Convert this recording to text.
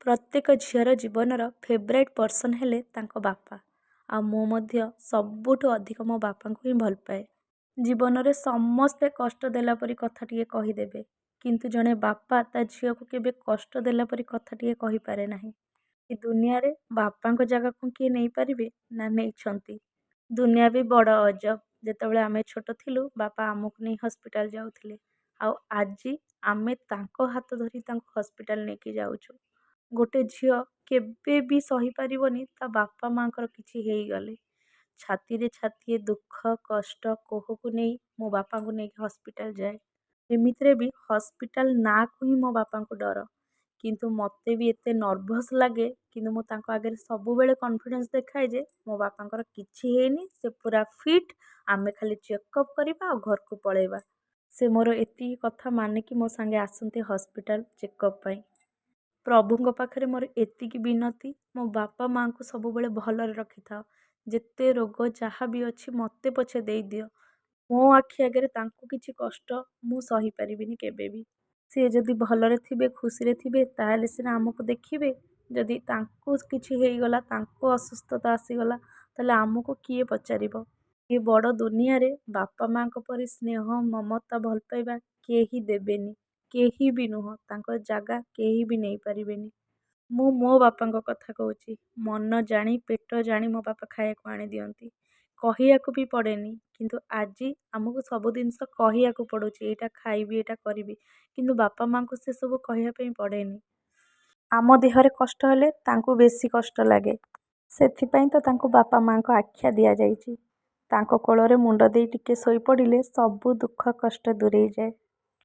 ପ୍ରତ୍ୟେକ ଝିଅର ଜୀବନର ଫେଭରାଇଟ୍ ପର୍ସନ୍ ହେଲେ ତାଙ୍କ ବାପା। ଆଉ ମୁଁ ମଧ୍ୟ ସବୁଠୁ ଅଧିକ ମୋ ବାପାଙ୍କୁ ହିଁ ଭଲ ପାଏ। ଜୀବନରେ ସମସ୍ତେ କଷ୍ଟ ଦେଲା ପରି କଥାଟିଏ କହିଦେବେ, କିନ୍ତୁ ଜଣେ ବାପା ତା ଝିଅକୁ କେବେ କଷ୍ଟ ଦେଲା ପରି କଥାଟିଏ କହିପାରେ ନାହିଁ। ଏ ଦୁନିଆରେ ବାପାଙ୍କ ଜାଗାକୁ କିଏ ନେଇପାରିବେ ନା ନେଇଛନ୍ତି। ଦୁନିଆ ବି ବଡ଼ ଅଜବ। ଯେତେବେଳେ ଆମେ ଛୋଟ ଥିଲୁ ବାପା ଆମକୁ ନେଇ ହସ୍ପିଟାଲ ଯାଉଥିଲେ, ଆଉ ଆଜି ଆମେ ତାଙ୍କ ହାତ ଧରି ତାଙ୍କୁ ହସ୍ପିଟାଲ ନେଇକି ଯାଉଛୁ। ଗୋଟେ ଝିଅ କେବେ ବି ସହିପାରିବନି ତା ବାପା ମାଙ୍କର କିଛି ହେଇଗଲେ। ଛାତିରେ ଛାତିଏ ଦୁଃଖ କଷ୍ଟ କୋହକୁ ନେଇ ମୋ ବାପାଙ୍କୁ ନେଇକି ହସ୍ପିଟାଲ ଯାଏ। ଏମିତିରେ ବି ହସ୍ପିଟାଲ ନାଁକୁ ହିଁ ମୋ ବାପାଙ୍କୁ ଡର, କିନ୍ତୁ ମୋତେ ବି ଏତେ ନର୍ଭସ୍ ଲାଗେ, କିନ୍ତୁ ମୁଁ ତାଙ୍କ ଆଗରେ ସବୁବେଳେ କନଫିଡେନ୍ସ ଦେଖାଏ ଯେ ମୋ ବାପାଙ୍କର କିଛି ହେଇନି, ସେ ପୁରା ଫିଟ୍, ଆମେ ଖାଲି ଚେକଅପ୍ କରିବା ଆଉ ଘରକୁ ପଳେଇବା। ସେ ମୋର ଏତିକି କଥା ମାନିକି ମୋ ସାଙ୍ଗେ ଆସନ୍ତି ହସ୍ପିଟାଲ ଚେକଅପ୍ ପାଇଁ। ପ୍ରଭୁଙ୍କ ପାଖରେ ମୋର ଏତିକି ବିନତି, ମୋ ବାପା ମାଆଙ୍କୁ ସବୁବେଳେ ଭଲରେ ରଖିଥାଅ। ଯେତେ ରୋଗ ଯାହା ବି ଅଛି ମୋତେ ପଛେ ଦେଇଦିଅ, ମୋ ଆଖି ଆଗରେ ତାଙ୍କୁ କିଛି କଷ୍ଟ ମୁଁ ସହିପାରିବିନି କେବେ ବି। ସିଏ ଯଦି ଭଲରେ ଥିବେ ଖୁସିରେ ଥିବେ ତାହେଲେ ସିନା ଆମକୁ ଦେଖିବେ। ଯଦି ତାଙ୍କୁ କିଛି ହେଇଗଲା, ତାଙ୍କୁ ଅସୁସ୍ଥତା ଆସିଗଲା, ତାହେଲେ ଆମକୁ କିଏ ପଚାରିବ। ଏ ବଡ଼ ଦୁନିଆରେ ବାପା ମାଆଙ୍କ ପରି ସ୍ନେହ ମମତା ଭଲ ପାଇବା କେହି ଦେବେନି, କେହି ବି ନୁହଁ। ତାଙ୍କ ଜାଗା କେହି ବି ନେଇପାରିବେନି। ମୁଁ ମୋ ବାପାଙ୍କ କଥା କହୁଛି। ମନ ଜାଣି ପେଟ ଜାଣି ମୋ ବାପା ଖାଇବାକୁ ଆଣିଦିଅନ୍ତି। କହିବାକୁ ବି ପଡ଼େନି, କିନ୍ତୁ ଆଜି ଆମକୁ ସବୁ ଜିନିଷ କହିବାକୁ ପଡ଼ୁଛି, ଏଇଟା ଖାଇବି ଏଇଟା କରିବି, କିନ୍ତୁ ବାପା ମାଆଙ୍କୁ ସେସବୁ କହିବା ପାଇଁ ପଡ଼େନି। ଆମ ଦେହରେ କଷ୍ଟ ହେଲେ ତାଙ୍କୁ ବେଶୀ କଷ୍ଟ ଲାଗେ। ସେଥିପାଇଁ ତ ତାଙ୍କୁ ବାପା ମାଆଙ୍କ ଆଖ୍ୟା ଦିଆଯାଇଛି। ତାଙ୍କ କୋଳରେ ମୁଣ୍ଡ ଦେଇ ଟିକେ ଶୋଇପଡ଼ିଲେ ସବୁ ଦୁଃଖ କଷ୍ଟ ଦୂରେଇଯାଏ।